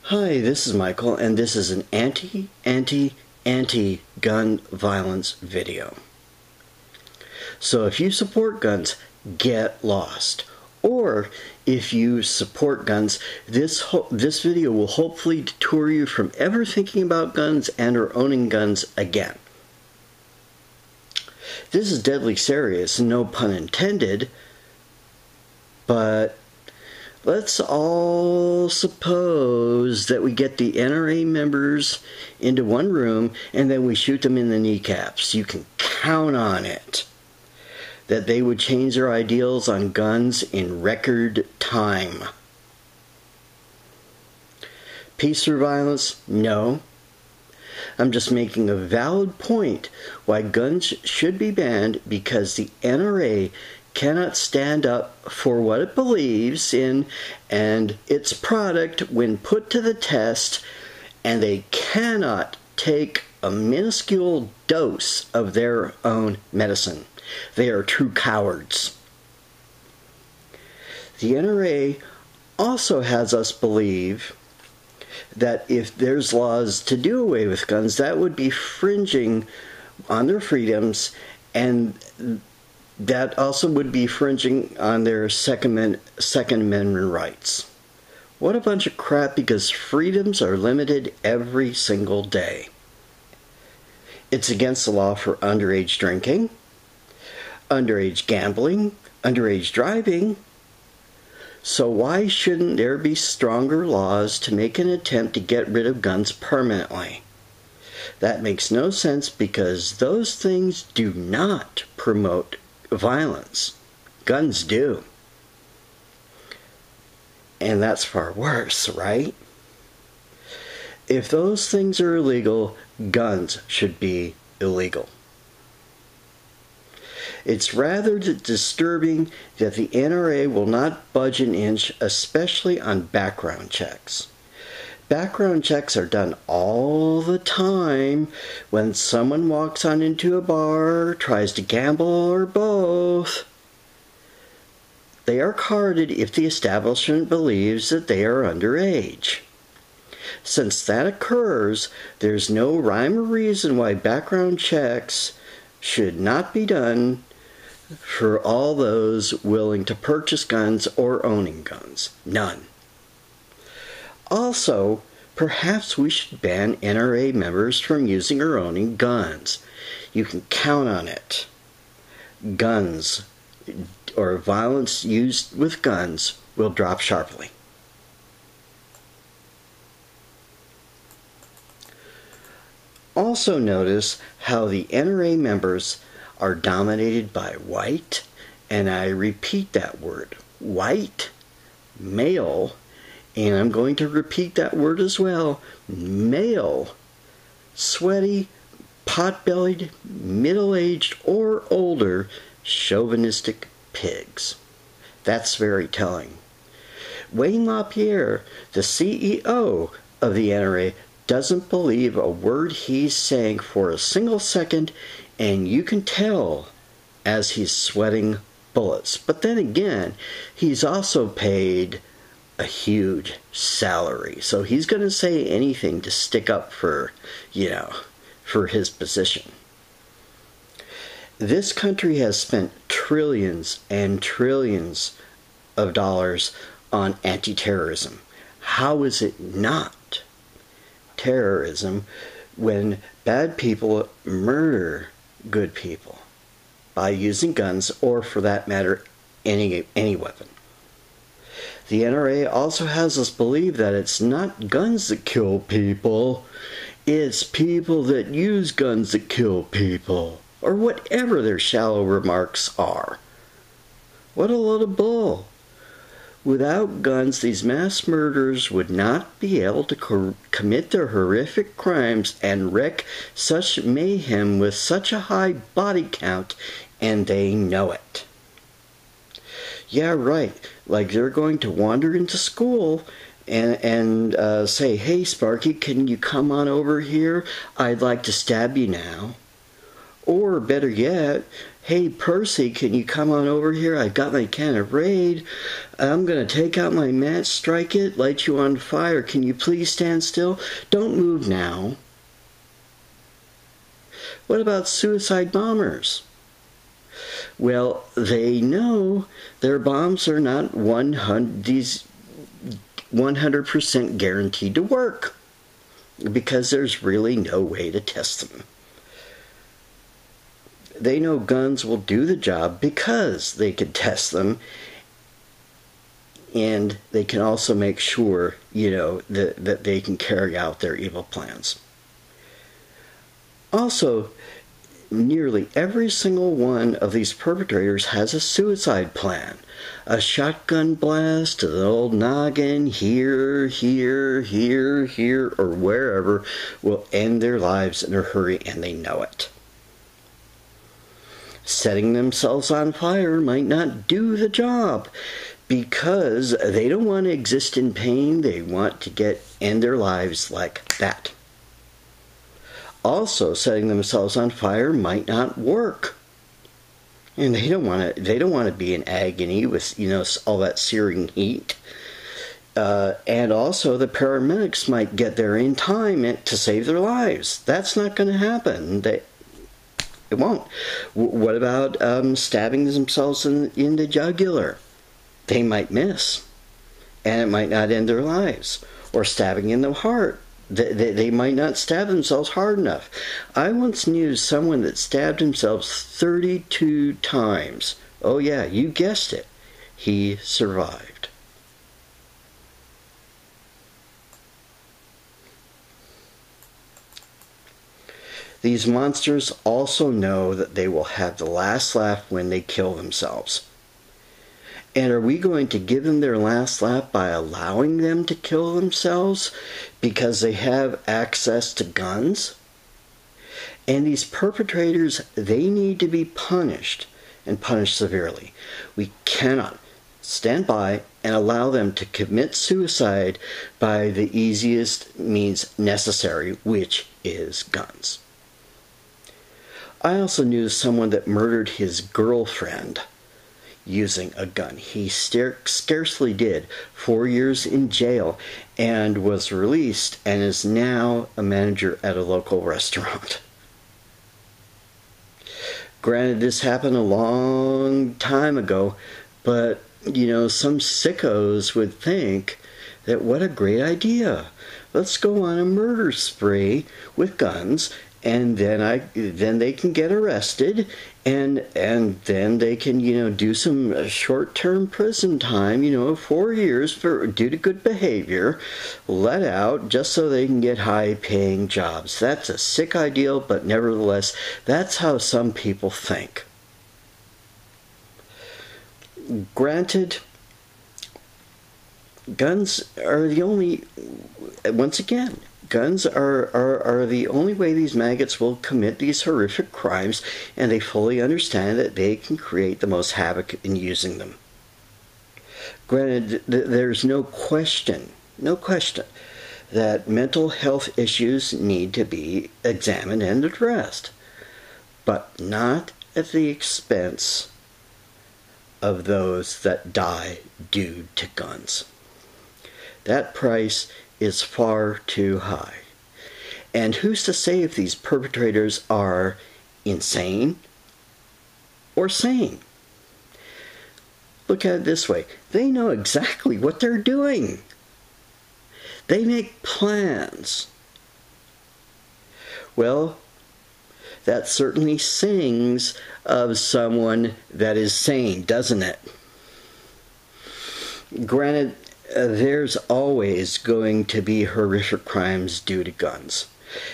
Hi, this is Michael, and this is an anti-gun violence video. So if you support guns, get lost. Or if you support guns, this video will hopefully deter you from ever thinking about guns and or owning guns again. This is deadly serious, no pun intended, but let's all suppose that we get the NRA members into one room and then we shoot them in the kneecaps. You can count on it that they would change their ideals on guns in record time. Peace or violence? No. I'm just making a valid point why guns should be banned, because the NRA cannot stand up for what it believes in and its product when put to the test, and they cannot take a minuscule dose of their own medicine. They are true cowards. The NRA also has us believe that if there's laws to do away with guns, that would be infringing on their freedoms, and that also would be infringing on their Second Amendment rights. What a bunch of crap, because freedoms are limited every single day. It's against the law for underage drinking, underage gambling, underage driving. So why shouldn't there be stronger laws to make an attempt to get rid of guns permanently? That makes no sense, because those things do not promote violence. Guns do. And that's far worse, right? If those things are illegal, guns should be illegal. It's rather disturbing that the NRA will not budge an inch, especially on background checks. Background checks are done all the time when someone walks on into a bar, tries to gamble, or both. They are carded if the establishment believes that they are underage. Since that occurs, there's no rhyme or reason why background checks should not be done for all those willing to purchase guns or owning guns. None. Also, perhaps we should ban NRA members from using or owning guns. You can count on it. Guns, or violence used with guns, will drop sharply. Also notice how the NRA members are dominated by white, and I repeat that word, white, male, and I'm going to repeat that word as well, male, sweaty, pot-bellied, middle-aged, or older chauvinistic pigs. That's very telling. Wayne LaPierre, the CEO of the NRA, doesn't believe a word he's saying for a single second, and you can tell as he's sweating bullets. But then again, he's also paid a huge salary, so he's going to say anything to stick up for, for his position. This country has spent trillions and trillions of dollars on anti-terrorism. How is it not terrorism when bad people murder good people by using guns, or for that matter, any weapon? The NRA also has us believe that it's not guns that kill people, it's people that use guns that kill people, or whatever their shallow remarks are. What a load of bull. Without guns, these mass murderers would not be able to commit their horrific crimes and wreak such mayhem with such a high body count, and they know it. Yeah, right. Like they're going to wander into school and say, "Hey, Sparky, can you come on over here? I'd like to stab you now." Or better yet, hey Percy, can you come on over here? I've got my can of Raid. I'm going to take out my match, strike it, light you on fire. Can you please stand still? Don't move now. What about suicide bombers? Well, they know their bombs are not 100% guaranteed to work because there's really no way to test them. They know guns will do the job because they can test them, and they can also make sure, that they can carry out their evil plans. Also, nearly every single one of these perpetrators has a suicide plan. A shotgun blast to the old noggin, here, or wherever, will end their lives in a hurry, and they know it. Setting themselves on fire might not do the job because they don't want to exist in pain. They want to end their lives like that. Also, setting themselves on fire might not work. And they don't want to be in agony with, all that searing heat. And also, the paramedics might get there in time to save their lives. That's not going to happen. It won't. What about stabbing themselves in the jugular? They might miss, and it might not end their lives. Or stabbing in the heart. They might not stab themselves hard enough. I once knew someone that stabbed himself 32 times. Oh yeah, you guessed it. He survived. These monsters also know that they will have the last laugh when they kill themselves. And are we going to give them their last laugh by allowing them to kill themselves because they have access to guns? And these perpetrators, they need to be punished, and punished severely. We cannot stand by and allow them to commit suicide by the easiest means necessary, which is guns. I also knew someone that murdered his girlfriend using a gun. He scarcely did. 4 years in jail and was released and is now a manager at a local restaurant. Granted, this happened a long time ago, but, some sickos would think that what a great idea. Let's go on a murder spree with guns, and then they can get arrested, and then they can do some short-term prison time, 4 years due to good behavior, let out just so they can get high-paying jobs. That's a sick ideal, but nevertheless, that's how some people think. Granted, guns are the only, once again, guns are the only way these maggots will commit these horrific crimes, and they fully understand that they can create the most havoc in using them. Granted, there's no question that mental health issues need to be examined and addressed, but not at the expense of those that die due to guns. That price is far too high. And who's to say if these perpetrators are insane or sane? Look at it this way. They know exactly what they're doing. They make plans. Well, that certainly sings of someone that is sane, doesn't it? Granted, there's always going to be horrific crimes due to guns.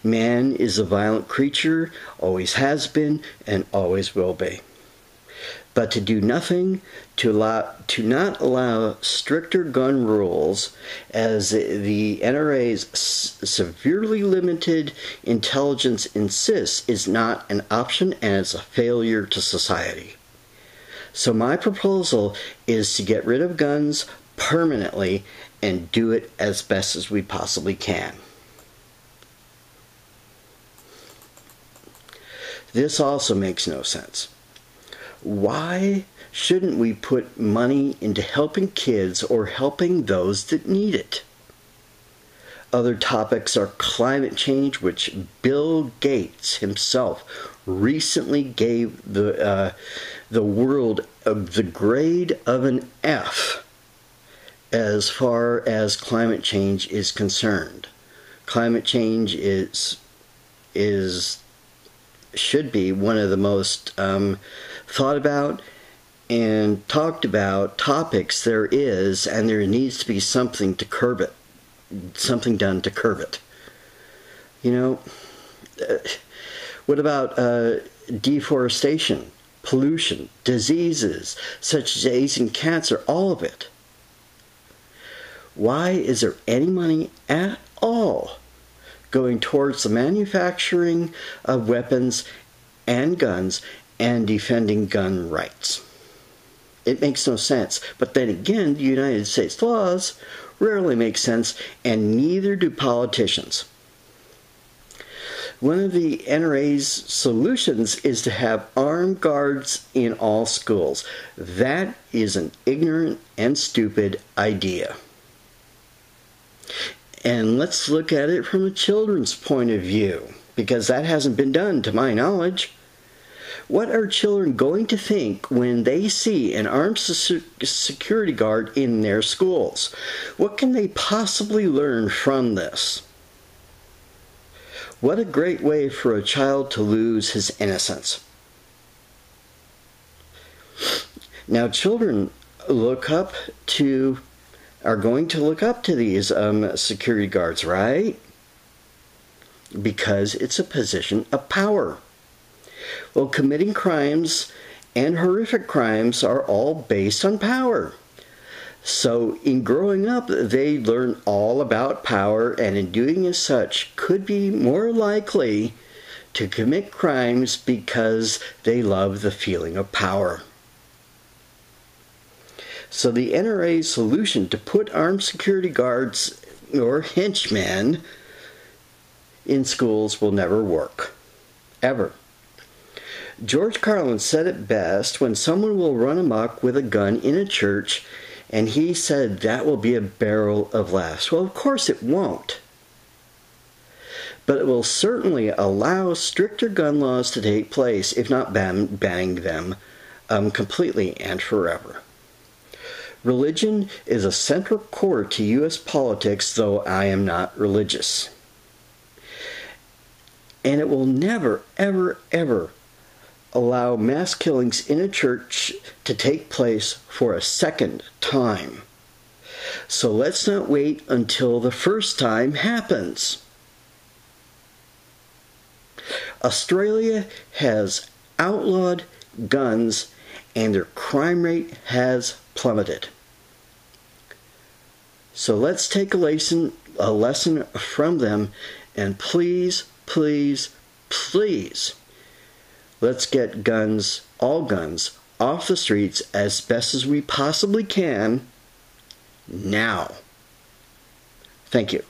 Man is a violent creature, always has been, and always will be. But to do nothing, to not allow stricter gun rules, as the NRA's severely limited intelligence insists, is not an option, and it's a failure to society. So my proposal is to get rid of guns permanently and do it as best as we possibly can. This also makes no sense. Why shouldn't we put money into helping kids or helping those that need it? Other topics are climate change, which Bill Gates himself recently gave the world the grade of an F as far as climate change is concerned. Climate change should be one of the most thought about and talked about topics there is, and there needs to be something to curb it. Something done to curb it. You know, what about deforestation, pollution, diseases such as AIDS and cancer, all of it? Why is there any money at all going towards the manufacturing of weapons and guns and defending gun rights? It makes no sense. But then again, the United States laws rarely make sense, and neither do politicians. One of the NRA's solutions is to have armed guards in all schools. That is an ignorant and stupid idea. And let's look at it from a children's point of view, because that hasn't been done to my knowledge. What are children going to think when they see an armed security guard in their schools? What can they possibly learn from this? What a great way for a child to lose his innocence. Now, children are going to look up to these security guards, right? Because it's a position of power. Well, committing crimes and horrific crimes are all based on power. So in growing up, they learn all about power, and in doing as such, could be more likely to commit crimes because they love the feeling of power. So the NRA's solution to put armed security guards or henchmen in schools will never work. Ever. George Carlin said it best when someone will run amok with a gun in a church, and he said that will be a barrel of laughs. Well, of course it won't. But it will certainly allow stricter gun laws to take place, if not banning them completely and forever. Religion is a central core to U.S. politics, though I am not religious. And it will never, ever, ever allow mass killings in a church to take place for a second time. So let's not wait until the first time happens. Australia has outlawed guns, and their crime rate has plummeted. So let's take a lesson from them, and please, please, please, let's get guns, all guns, off the streets as best as we possibly can now. Thank you.